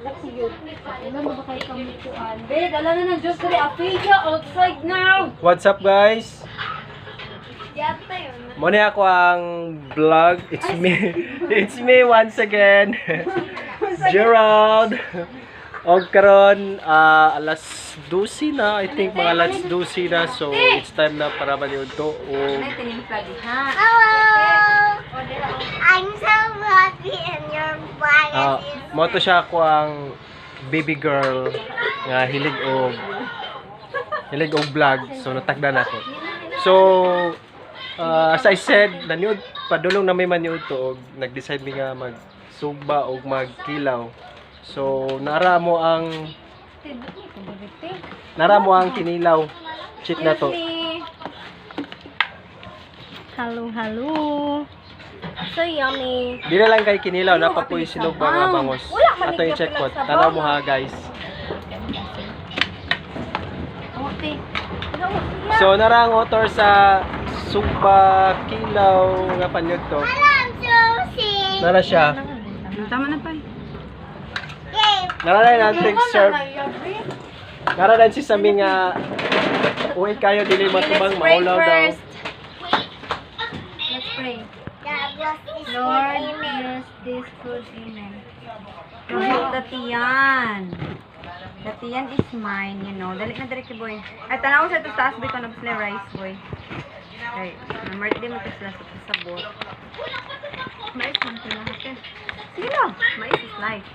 Ano ba kayo kamutuan? Be, dala na ng Diyos kari Aphasia outside now! What's up guys? Yata yun. Muna ako ang vlog. It's me. It's me once again. Gerald. Og karon alas 12 na. I think mga alas 12 na. So it's time na para maliod to. Hello! I'm so happy and your body is... Moto siya ako ang baby girl nga hilig og vlog. So natagdan ako. So as I said, naniud padulong na may maniud to og nag-decide mi nga magsugba og magkilaw. So nara mo ang kinilaw. Check na to. Hello, hello. So yummy. Di na lang kay kinilaw, napapoy silog ba nga bangos. Ato yung check po. Tanaw mo ha guys. Okay. So nara ang author sa sugba kilaw nga panyod to. Alam, Josie! Nara siya. Tama na pa. Yay! Nara na yung drink serve. Nara na si Sami nga uwi kayo dili matubang maulaw daw. Let's pray. God bless this Lord, food. Amen. bless this food. Amen. Kahit datiyan. Datiyan is mine, you know. Dali na dali boy. Ay, tanaw sa ito taas boy ko na sila rice boy. Okay. Na-birthday mo ito sila sa sabot. Mais man sila. Okay. Sige na. Mais is life.